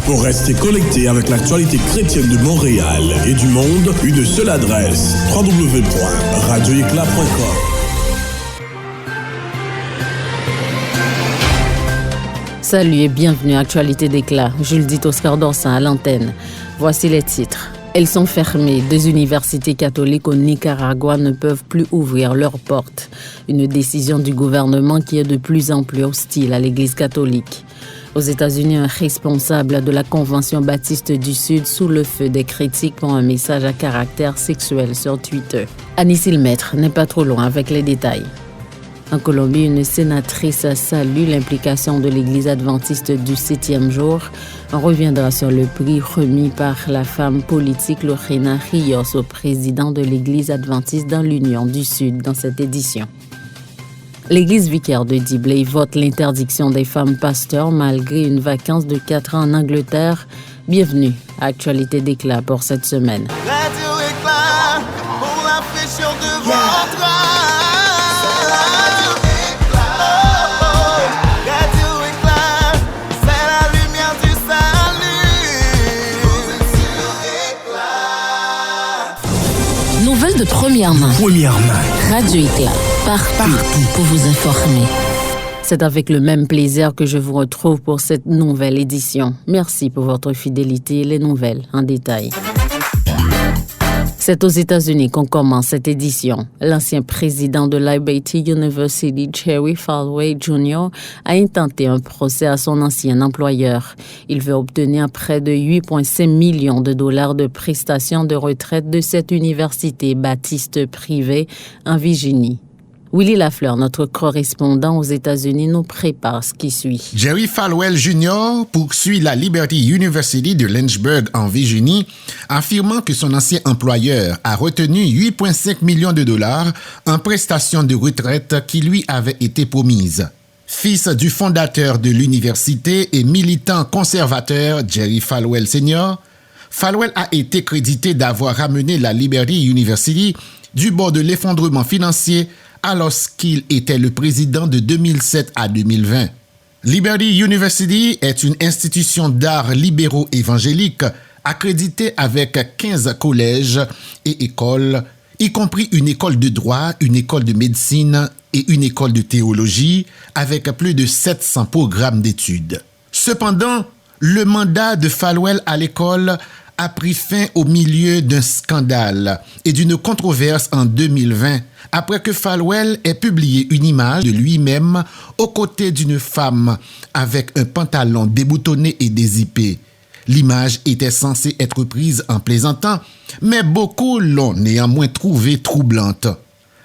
Pour rester connecté avec l'actualité chrétienne de Montréal et du monde, une seule adresse, www.radioéclat.com. Salut et bienvenue à Actualité d'Éclat. Jules dit Oscar Dorsin à l'antenne. Voici les titres. Elles sont fermées. Des universités catholiques au Nicaragua ne peuvent plus ouvrir leurs portes. Une décision du gouvernement qui est de plus en plus hostile à l'Église catholique. Aux États-Unis, un responsable de la Convention baptiste du Sud sous le feu des critiques pour un message à caractère sexuel sur Twitter. Annie Silmêtre n'est pas trop loin avec les détails. En Colombie, une sénatrice salue l'implication de l'Église adventiste du 7e jour. On reviendra sur le prix remis par la femme politique Lorena Rios au président de l'Église adventiste dans l'Union du Sud dans cette édition. L'Église vicaire de Dibley vote l'interdiction des femmes pasteurs malgré une vacance de 4 ans en Angleterre. Bienvenue à Actualité d'Éclat pour cette semaine. Radio Éclat pour la fraîcheur de votre âme. Nouvelles de première main. Radio Éclat, partout pour vous informer. C'est avec le même plaisir que je vous retrouve pour cette nouvelle édition. Merci pour votre fidélité. Les nouvelles en détail. C'est aux États-Unis qu'on commence cette édition. L'ancien président de Liberty University, Jerry Falwell Jr., a intenté un procès à son ancien employeur. Il veut obtenir près de 8,5 millions de dollars de prestations de retraite de cette université baptiste privée en Virginie. Willy Lafleur, notre correspondant aux États-Unis, nous prépare ce qui suit. Jerry Falwell Jr. poursuit la Liberty University de Lynchburg en Virginie, affirmant que son ancien employeur a retenu 8,5 millions de dollars en prestations de retraite qui lui avaient été promises. Fils du fondateur de l'université et militant conservateur Jerry Falwell Sr., Falwell a été crédité d'avoir ramené la Liberty University du bord de l'effondrement financier alors qu'il était le président de 2007 à 2020. Liberty University est une institution d'art libéraux évangéliques accréditée avec 15 collèges et écoles, y compris une école de droit, une école de médecine et une école de théologie, avec plus de 700 programmes d'études. Cependant, le mandat de Falwell à l'école a pris fin au milieu d'un scandale et d'une controverse en 2020, après que Falwell ait publié une image de lui-même aux côtés d'une femme avec un pantalon déboutonné et dézippé. L'image était censée être prise en plaisantant, mais beaucoup l'ont néanmoins trouvée troublante.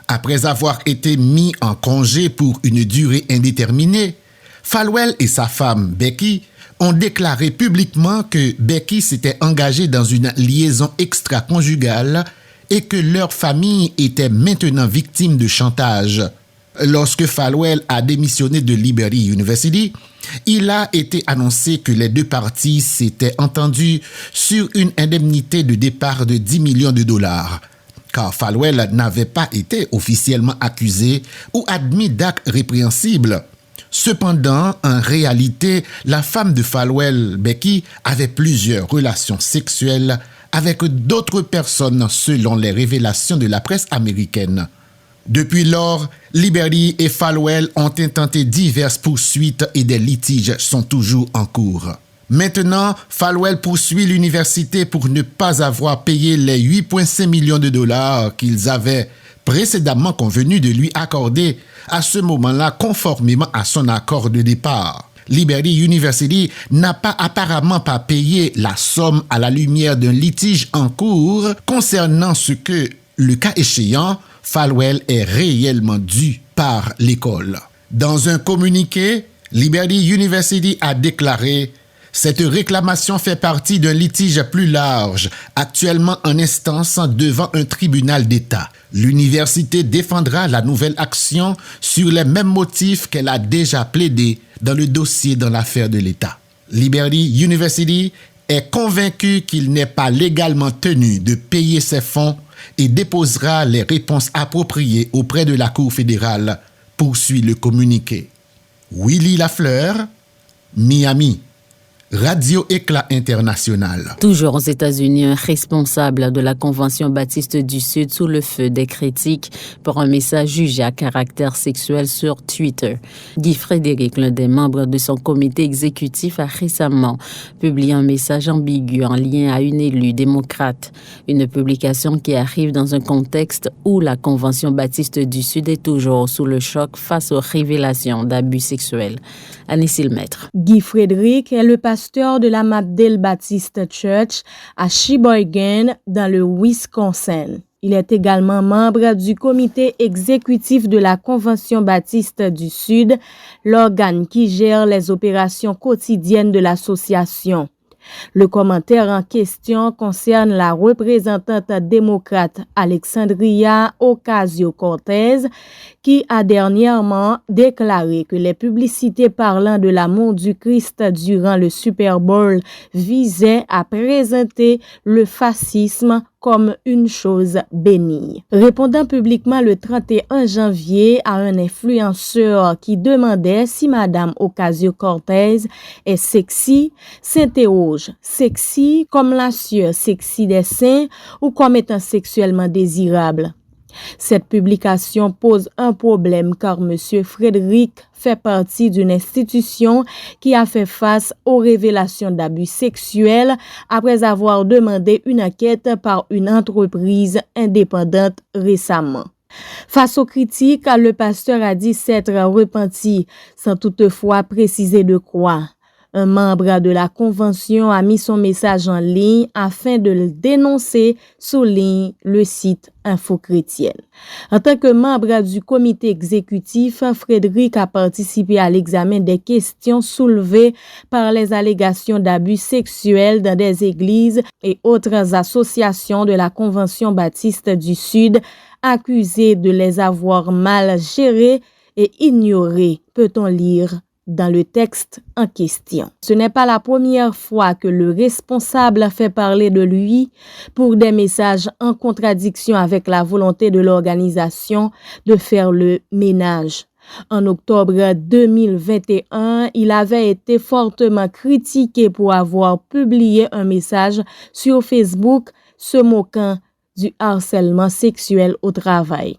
Après avoir été mis en congé pour une durée indéterminée, Falwell et sa femme, Becky, ont déclaré publiquement que Becky s'était engagée dans une liaison extra-conjugale et que leur famille était maintenant victime de chantage. Lorsque Falwell a démissionné de Liberty University, il a été annoncé que les deux parties s'étaient entendues sur une indemnité de départ de 10 millions de dollars, car Falwell n'avait pas été officiellement accusé ou admis d'actes répréhensibles. Cependant, en réalité, la femme de Falwell, Becky, avait plusieurs relations sexuelles avec d'autres personnes selon les révélations de la presse américaine. Depuis lors, Liberty et Falwell ont intenté diverses poursuites et des litiges sont toujours en cours. Maintenant, Falwell poursuit l'université pour ne pas avoir payé les 8,5 millions de dollars qu'ils avaient précédemment convenu de lui accorder à ce moment-là conformément à son accord de départ. Liberty University n'a apparemment pas payé la somme à la lumière d'un litige en cours concernant ce que, le cas échéant, Falwell est réellement dû par l'école. Dans un communiqué, Liberty University a déclaré « Cette réclamation fait partie d'un litige plus large, actuellement en instance devant un tribunal d'État. L'université défendra la nouvelle action sur les mêmes motifs qu'elle a déjà plaidé dans le dossier dans l'affaire de l'État. Liberty University est convaincue qu'il n'est pas légalement tenu de payer ses fonds et déposera les réponses appropriées auprès de la Cour fédérale, poursuit le communiqué. Willy Lafleur, Miami. Radio Éclat International. Toujours aux États-Unis, un responsable de la Convention baptiste du Sud sous le feu des critiques pour un message jugé à caractère sexuel sur Twitter. Guy Frédéric, l'un des membres de son comité exécutif, a récemment publié un message ambigu en lien à une élue démocrate. Une publication qui arrive dans un contexte où la Convention baptiste du Sud est toujours sous le choc face aux révélations d'abus sexuels. Annie Maître. Guy Frédéric est le pasteur de la Mabdale Baptist Church à Sheboygan, dans le Wisconsin. Il est également membre du comité exécutif de la Convention baptiste du Sud, l'organe qui gère les opérations quotidiennes de l'association. Le commentaire en question concerne la représentante démocrate Alexandria Ocasio-Cortez, qui a dernièrement déclaré que les publicités parlant de l'amour du Christ durant le Super Bowl visaient à présenter le fascisme comme une chose bénie. Répondant publiquement le 31 janvier à un influenceur qui demandait si Madame Ocasio-Cortez est sexy, s'interroge: sexy comme la sueur sexy des seins ou comme étant sexuellement désirable? Cette publication pose un problème car M. Frédéric fait partie d'une institution qui a fait face aux révélations d'abus sexuels après avoir demandé une enquête par une entreprise indépendante récemment. Face aux critiques, le pasteur a dit s'être repenti, sans toutefois préciser de quoi. Un membre de la Convention a mis son message en ligne afin de le dénoncer, souligne le site Info Chrétienne. En tant que membre du comité exécutif, Frédéric a participé à l'examen des questions soulevées par les allégations d'abus sexuels dans des églises et autres associations de la Convention baptiste du Sud, accusées de les avoir mal gérées et ignorées, peut-on lire dans le texte en question. Ce n'est pas la première fois que le responsable fait parler de lui pour des messages en contradiction avec la volonté de l'organisation de faire le ménage. En octobre 2021, il avait été fortement critiqué pour avoir publié un message sur Facebook se moquant du harcèlement sexuel au travail.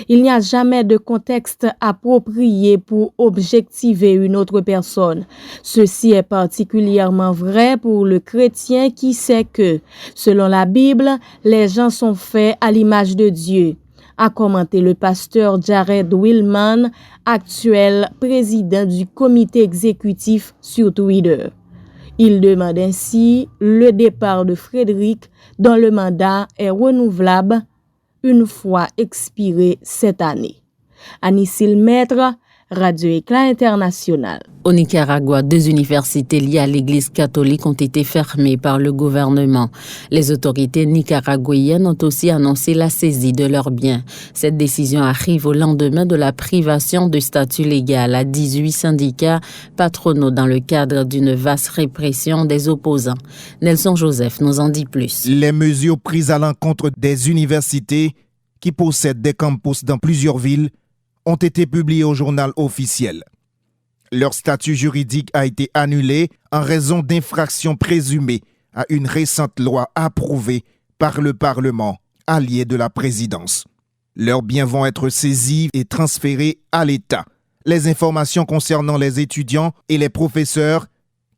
Il n'y a jamais de contexte approprié pour objectiver une autre personne. Ceci est particulièrement vrai pour le chrétien qui sait que, selon la Bible, les gens sont faits à l'image de Dieu, a commenté le pasteur Jared Willman, actuel président du comité exécutif sur Twitter. Il demande ainsi le départ de Frédéric, dont le mandat est renouvelable une fois expiré cette année. Annie Maître, Radio Éclat International. Au Nicaragua, 2 universités liées à l'Église catholique ont été fermées par le gouvernement. Les autorités nicaraguayennes ont aussi annoncé la saisie de leurs biens. Cette décision arrive au lendemain de la privation de statut légal à 18 syndicats patronaux dans le cadre d'une vaste répression des opposants. Nelson Joseph nous en dit plus. Les mesures prises à l'encontre des universités qui possèdent des campus dans plusieurs villes ont été publiées au journal officiel. Leur statut juridique a été annulé en raison d'infractions présumées à une récente loi approuvée par le Parlement, allié de la présidence. Leurs biens vont être saisis et transférés à l'État. Les informations concernant les étudiants et les professeurs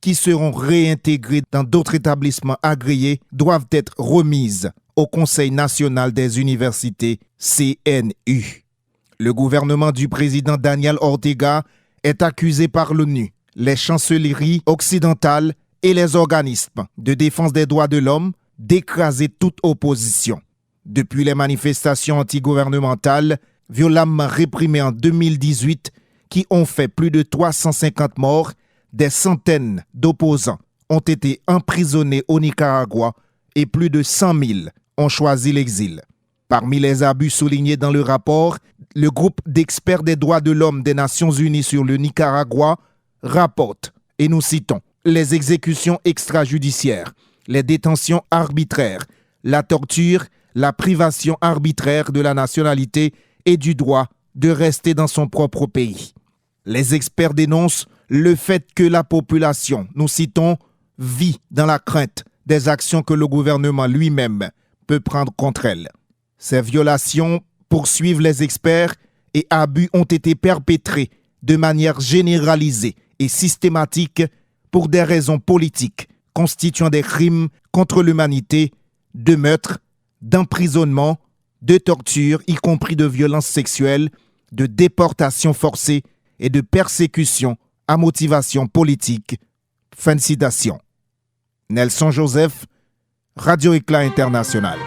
qui seront réintégrés dans d'autres établissements agréés doivent être remises au Conseil national des universités, CNU. Le gouvernement du président Daniel Ortega est accusé par l'ONU, les chancelleries occidentales et les organismes de défense des droits de l'homme d'écraser toute opposition. Depuis les manifestations antigouvernementales violemment réprimées en 2018 qui ont fait plus de 350 morts, des centaines d'opposants ont été emprisonnés au Nicaragua et plus de 100 000 ont choisi l'exil. Parmi les abus soulignés dans le rapport, le groupe d'experts des droits de l'homme des Nations Unies sur le Nicaragua rapporte, et nous citons, les exécutions extrajudiciaires, les détentions arbitraires, la torture, la privation arbitraire de la nationalité et du droit de rester dans son propre pays. Les experts dénoncent le fait que la population, nous citons, vit dans la crainte des actions que le gouvernement lui-même peut prendre contre elle. Ces violations, poursuivent les experts, et abus ont été perpétrés de manière généralisée et systématique pour des raisons politiques, constituant des crimes contre l'humanité, de meurtre, d'emprisonnement, de torture, y compris de violences sexuelles, de déportation forcée et de persécution à motivation politique. Fin de citation. Nelson Joseph, Radio Éclat International.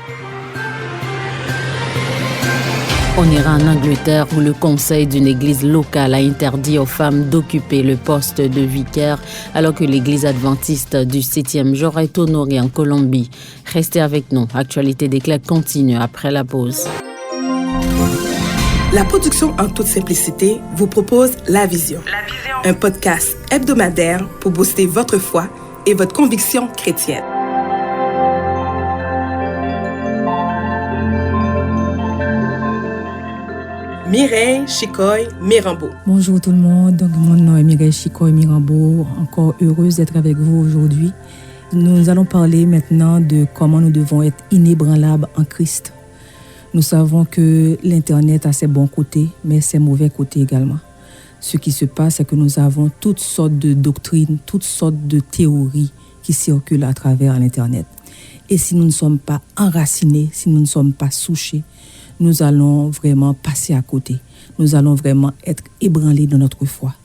On ira en Angleterre où le conseil d'une église locale a interdit aux femmes d'occuper le poste de vicaire alors que l'église adventiste du 7e jour est honorée en Colombie. Restez avec nous, Actualité d'Éclat continue après la pause. La production en toute simplicité vous propose La Vision, un podcast hebdomadaire pour booster votre foi et votre conviction chrétienne. Mireille Chicoy Mirambeau. Bonjour tout le monde, donc mon nom est Mireille Chicoy Mirambeau, encore heureuse d'être avec vous aujourd'hui. Nous allons parler maintenant de comment nous devons être inébranlables en Christ. Nous savons que l'Internet a ses bons côtés, mais ses mauvais côtés également. Ce qui se passe, c'est que nous avons toutes sortes de doctrines, toutes sortes de théories qui circulent à travers l'Internet. Et si nous ne sommes pas enracinés, si nous ne sommes pas souchés, nous allons vraiment passer à côté. Nous allons vraiment être ébranlés de notre foi.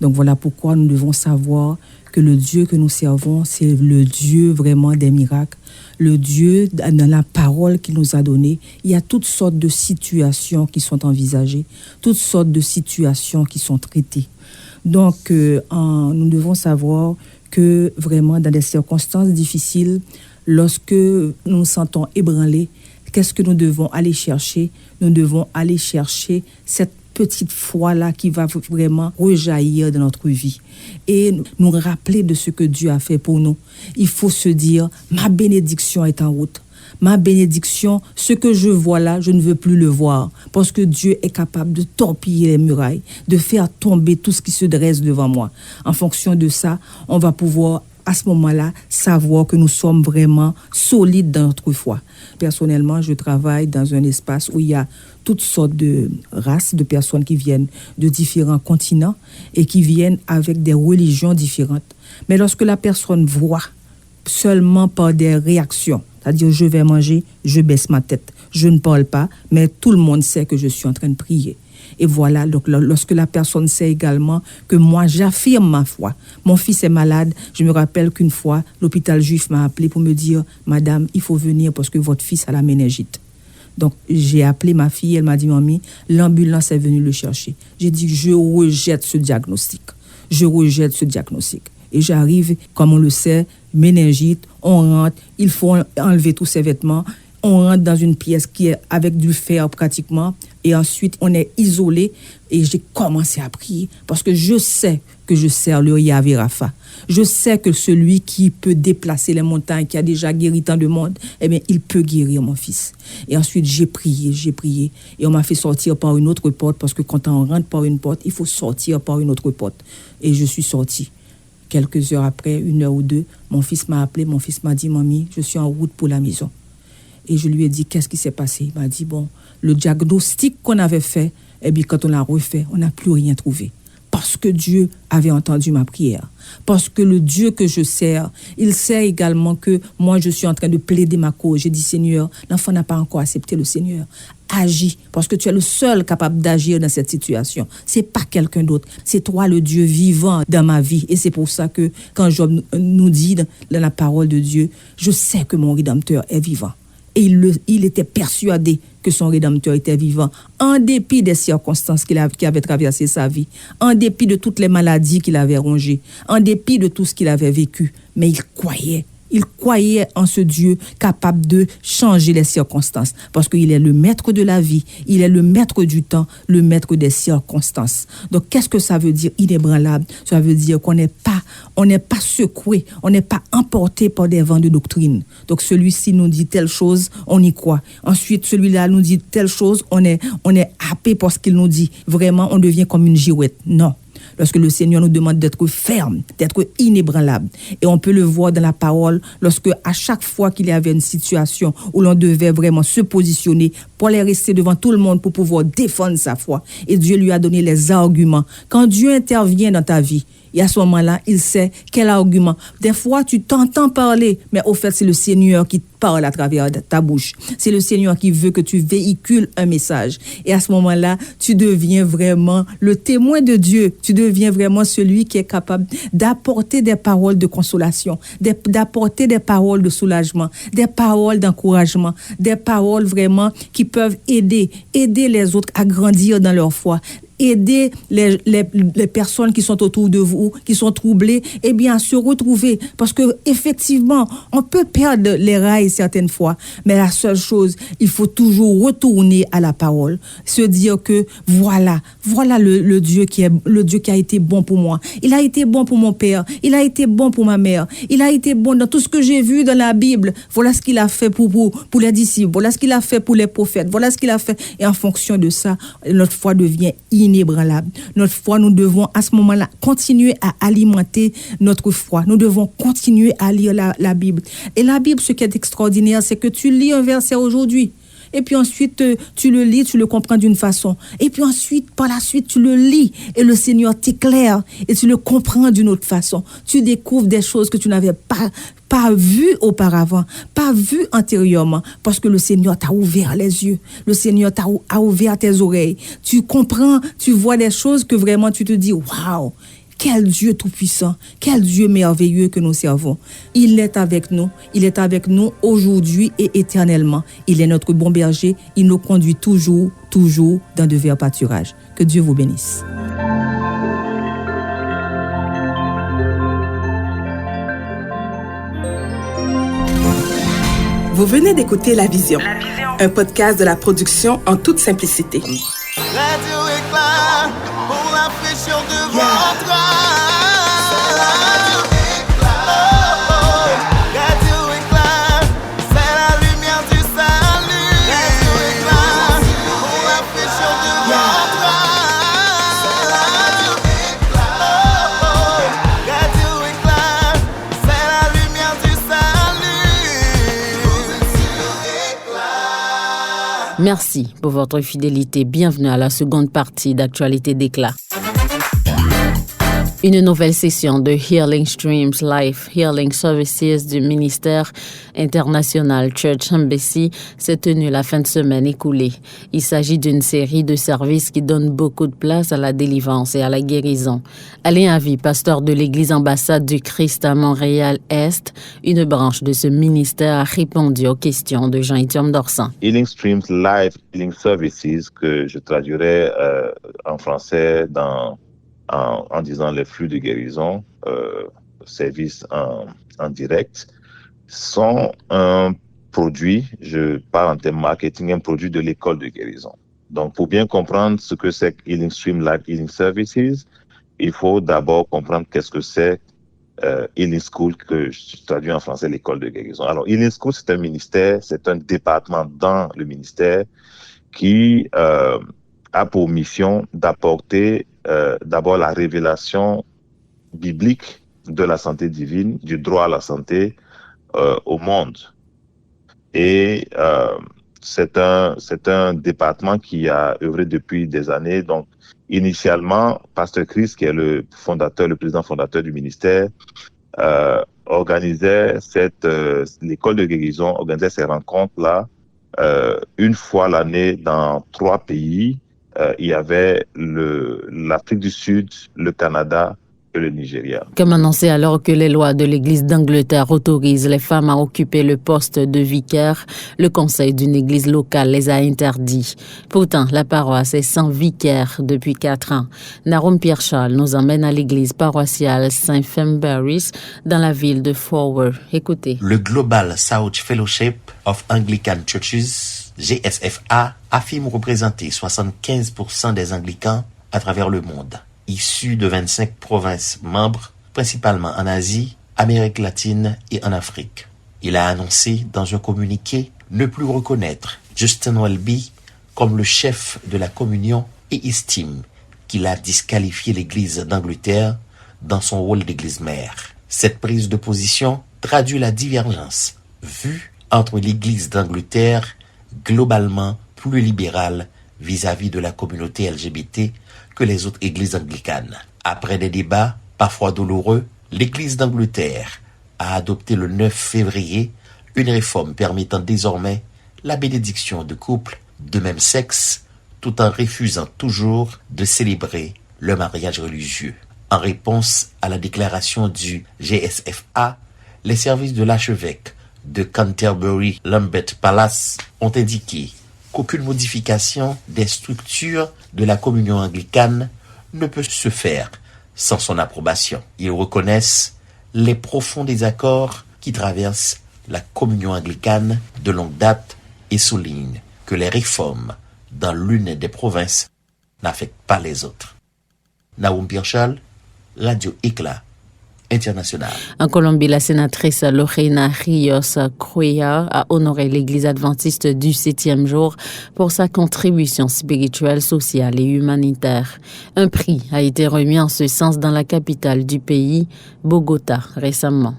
Donc voilà pourquoi nous devons savoir que le Dieu que nous servons, c'est le Dieu vraiment des miracles. Le Dieu, dans la parole qu'il nous a donnée, il y a toutes sortes de situations qui sont envisagées, toutes sortes de situations qui sont traitées. Donc nous devons savoir que vraiment dans des circonstances difficiles, lorsque nous nous sentons ébranlés, qu'est-ce que nous devons aller chercher? Nous devons aller chercher cette petite foi-là qui va vraiment rejaillir de notre vie et nous rappeler de ce que Dieu a fait pour nous. Il faut se dire, ma bénédiction est en route. Ma bénédiction, ce que je vois là, je ne veux plus le voir parce que Dieu est capable de torpiller les murailles, de faire tomber tout ce qui se dresse devant moi. En fonction de ça, on va pouvoir à ce moment-là, savoir que nous sommes vraiment solides dans notre foi. Personnellement, je travaille dans un espace où il y a toutes sortes de races, de personnes qui viennent de différents continents et qui viennent avec des religions différentes. Mais lorsque la personne voit seulement par des réactions, c'est-à-dire je vais manger, je baisse ma tête, je ne parle pas, mais tout le monde sait que je suis en train de prier. Et voilà, donc lorsque la personne sait également que moi, j'affirme ma foi. Mon fils est malade. Je me rappelle qu'une fois, l'hôpital juif m'a appelé pour me dire « Madame, il faut venir parce que votre fils a la méningite. » Donc, j'ai appelé ma fille. Elle m'a dit « Mamie, l'ambulance est venue le chercher. » J'ai dit « Je rejette ce diagnostic. Je rejette ce diagnostic. » Et j'arrive, comme on le sait, méningite, on rentre, il faut enlever tous ses vêtements. On rentre dans une pièce qui est avec du fer pratiquement et ensuite on est isolé et j'ai commencé à prier parce que je sais que je sers le Yahvé Rapha. Je sais que celui qui peut déplacer les montagnes, qui a déjà guéri tant de monde, eh bien, il peut guérir mon fils. Et ensuite, j'ai prié et on m'a fait sortir par une autre porte parce que quand on rentre par une porte, il faut sortir par une autre porte. Et je suis sortie. Quelques heures après, 1 heure ou 2, mon fils m'a appelé, mon fils m'a dit « Mamie, je suis en route pour la maison ». Et je lui ai dit, qu'est-ce qui s'est passé? Il m'a dit, bon, le diagnostic qu'on avait fait, eh bien, quand on l'a refait, on n'a plus rien trouvé. Parce que Dieu avait entendu ma prière. Parce que le Dieu que je sers, il sait également que moi, je suis en train de plaider ma cause. J'ai dit, Seigneur, l'enfant n'a pas encore accepté le Seigneur. Agis, parce que tu es le seul capable d'agir dans cette situation. C'est pas quelqu'un d'autre. C'est toi, le Dieu vivant dans ma vie. Et c'est pour ça que quand Job nous dit dans la parole de Dieu, je sais que mon Rédempteur est vivant. Et il était persuadé que son Rédempteur était vivant, en dépit des circonstances qui avaient traversé sa vie, en dépit de toutes les maladies qu'il avait rongées, en dépit de tout ce qu'il avait vécu. Mais il croyait en ce Dieu capable de changer les circonstances, parce qu'il est le maître de la vie, il est le maître du temps, le maître des circonstances. Donc, qu'est-ce que ça veut dire inébranlable? Ça veut dire qu'on n'est pas secoué, on n'est pas emporté par des vents de doctrine. Donc, celui-ci nous dit telle chose, on y croit. Ensuite, celui-là nous dit telle chose, on est happé par ce qu'il nous dit. Vraiment, on devient comme une girouette. Non. lorsque le Seigneur nous demande d'être ferme, d'être inébranlable. Et on peut le voir dans la parole lorsque à chaque fois qu'il y avait une situation où l'on devait vraiment se positionner pour aller rester devant tout le monde pour pouvoir défendre sa foi. Et Dieu lui a donné les arguments. Quand Dieu intervient dans ta vie, et à ce moment-là, il sait quel argument. Des fois, tu t'entends parler, mais au fait, c'est le Seigneur qui parle à travers ta bouche. C'est le Seigneur qui veut que tu véhicules un message. Et à ce moment-là, tu deviens vraiment le témoin de Dieu. Tu deviens vraiment celui qui est capable d'apporter des paroles de consolation, d'apporter des paroles de soulagement, des paroles d'encouragement, des paroles vraiment qui peuvent aider les autres à grandir dans leur foi. Aider les personnes qui sont autour de vous, qui sont troublées, eh bien, à se retrouver. Parce que, effectivement, on peut perdre les rails certaines fois, mais la seule chose, il faut toujours retourner à la parole. Se dire que, voilà le Dieu qui a été bon pour moi. Il a été bon pour mon père. Il a été bon pour ma mère. Il a été bon dans tout ce que j'ai vu dans la Bible. Voilà ce qu'il a fait pour les disciples. Voilà ce qu'il a fait pour les prophètes. Voilà ce qu'il a fait. Et en fonction de ça, notre foi devient inébranlable. Notre foi, nous devons à ce moment-là continuer à alimenter notre foi. Nous devons continuer à lire la Bible. Et la Bible, ce qui est extraordinaire, c'est que tu lis un verset aujourd'hui. Et puis ensuite, tu le lis, tu le comprends d'une façon. Et puis ensuite, par la suite, tu le lis et le Seigneur t'éclaire et tu le comprends d'une autre façon. Tu découvres des choses que tu n'avais pas vues auparavant, pas vues antérieurement, parce que le Seigneur t'a ouvert les yeux. Le Seigneur a ouvert tes oreilles. Tu comprends, tu vois des choses que vraiment tu te dis, waouh! Quel Dieu tout-puissant, quel Dieu merveilleux que nous servons. Il est avec nous aujourd'hui et éternellement. Il est notre bon berger, il nous conduit toujours dans de verts pâturages. Que Dieu vous bénisse. Vous venez d'écouter La Vision, un podcast de la production En toute simplicité. Radio Éclat pour l'affiche de votre âme. Radio Éclat, c'est la lumière du salut. Radio Éclat pour l'affiche de votre âme. Radio Éclat, c'est la lumière du salut. Merci pour votre fidélité. Bienvenue à la seconde partie d'Actualité d'éclat. Une nouvelle session de Healing Streams Life Healing Services du ministère international Church Embassy s'est tenue la fin de semaine écoulée. Il s'agit d'une série de services qui donnent beaucoup de place à la délivrance et à la guérison. Alain Avi, pasteur de l'église Ambassade du Christ à Montréal-Est, une branche de ce ministère, a répondu aux questions de Jean-Étienne Dorsan. Healing Streams Life Healing Services, que je traduirais en français en disant les flux de guérison, services en direct, sont un produit, je parle en termes marketing, un produit de l'école de guérison. Donc, pour bien comprendre ce que c'est Healing Stream Life Healing Services, il faut d'abord comprendre qu'est-ce que c'est Healing School, que je traduis en français l'école de guérison. Alors, Healing School, c'est un ministère, c'est un département dans le ministère qui a pour mission d'apporter d'abord la révélation biblique de la santé divine, du droit à la santé au monde. Et c'est un département qui a œuvré depuis des années. Donc, initialement, Pasteur Chris, qui est le président fondateur du ministère, organisait l'école de guérison, organisait ces rencontres-là une fois l'année dans 3 pays. Il y avait l'Afrique du Sud, le Canada et le Nigeria. Comme annoncé alors que les lois de l'Église d'Angleterre autorisent les femmes à occuper le poste de vicaire, le conseil d'une église locale les a interdits. Pourtant, la paroisse est sans vicaire depuis 4 ans. Narum Pierre-Charles nous emmène à l'église paroissiale Saint Femberys dans la ville de Forward. Écoutez. Le Global South Fellowship of Anglican Churches, GSFA, affirme représenter 75% des anglicans à travers le monde, issus de 25 provinces membres, principalement en Asie, Amérique latine et en Afrique. Il a annoncé dans un communiqué ne plus reconnaître Justin Welby comme le chef de la communion et estime qu'il a disqualifié l'Église d'Angleterre dans son rôle d'église mère. Cette prise de position traduit la divergence vue entre l'Église d'Angleterre, globalement plus libérale vis-à-vis de la communauté LGBT que les autres églises anglicanes. Après des débats parfois douloureux, l'Église d'Angleterre a adopté le 9 février une réforme permettant désormais la bénédiction de couples de même sexe tout en refusant toujours de célébrer le mariage religieux. En réponse à la déclaration du GSFA, les services de l'archevêque de Canterbury Lambeth Palace ont indiqué qu'aucune modification des structures de la communion anglicane ne peut se faire sans son approbation. Ils reconnaissent les profonds désaccords qui traversent la communion anglicane de longue date et soulignent que les réformes dans l'une des provinces n'affectent pas les autres. Naoum Pirchal, Radio Éclat International. En Colombie, la sénatrice Lorena Rios Cuellar a honoré l'Église adventiste du 7e jour pour sa contribution spirituelle, sociale et humanitaire. Un prix a été remis en ce sens dans la capitale du pays, Bogota, récemment.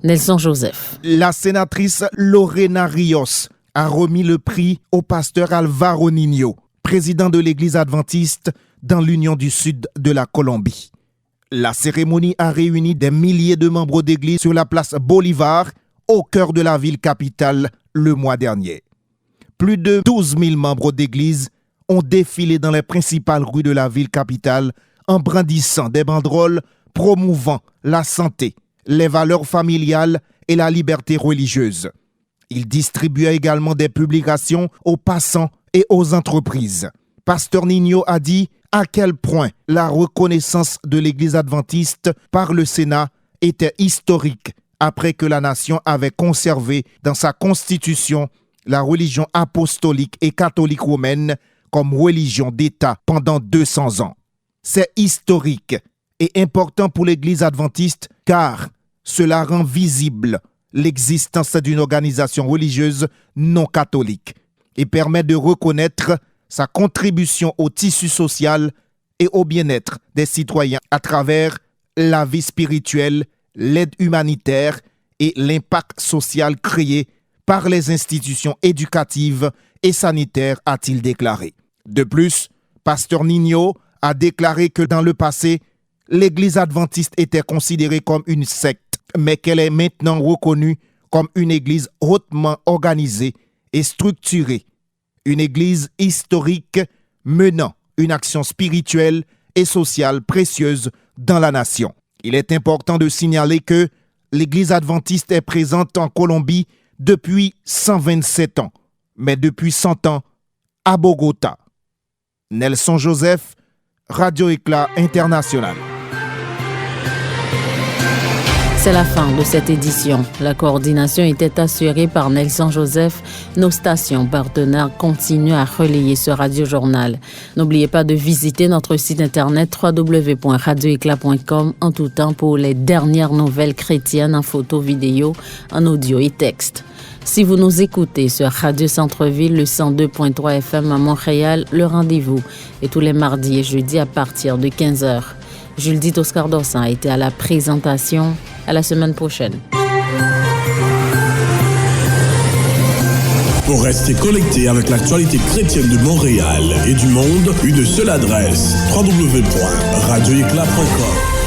Nelson Joseph. La sénatrice Lorena Rios a remis le prix au pasteur Alvaro Niño, président de l'Église adventiste dans l'Union du Sud de la Colombie. La cérémonie a réuni des milliers de membres d'église sur la place Bolivar, au cœur de la ville capitale, le mois dernier. Plus de 12 000 membres d'église ont défilé dans les principales rues de la ville capitale en brandissant des banderoles promouvant la santé, les valeurs familiales et la liberté religieuse. Ils distribuaient également des publications aux passants et aux entreprises. Pasteur Niño a dit à quel point la reconnaissance de l'Église adventiste par le Sénat était historique après que la nation avait conservé dans sa constitution la religion apostolique et catholique romaine comme religion d'État pendant 200 ans. C'est historique et important pour l'Église adventiste car cela rend visible l'existence d'une organisation religieuse non catholique et permet de reconnaître sa contribution au tissu social et au bien-être des citoyens à travers la vie spirituelle, l'aide humanitaire et l'impact social créé par les institutions éducatives et sanitaires, a-t-il déclaré. De plus, Pasteur Niño a déclaré que dans le passé, l'Église adventiste était considérée comme une secte, mais qu'elle est maintenant reconnue comme une Église hautement organisée et structurée. Une église historique menant une action spirituelle et sociale précieuse dans la nation. Il est important de signaler que l'église adventiste est présente en Colombie depuis 127 ans, mais depuis 100 ans à Bogota. Nelson Joseph, Radio Éclat International. C'est la fin de cette édition. La coordination était assurée par Nelson Joseph. Nos stations partenaires continuent à relayer ce radiojournal. N'oubliez pas de visiter notre site internet www.radioéclat.com en tout temps pour les dernières nouvelles chrétiennes en photo, vidéo, en audio et texte. Si vous nous écoutez sur Radio Centre-Ville, le 102.3 FM à Montréal, le rendez-vous est tous les mardis et jeudis à partir de 15h. Jules Oscar Dorsan a été à la présentation. À la semaine prochaine. Pour rester connecté avec l'actualité chrétienne de Montréal et du monde, une seule adresse, www.radioéclat.com.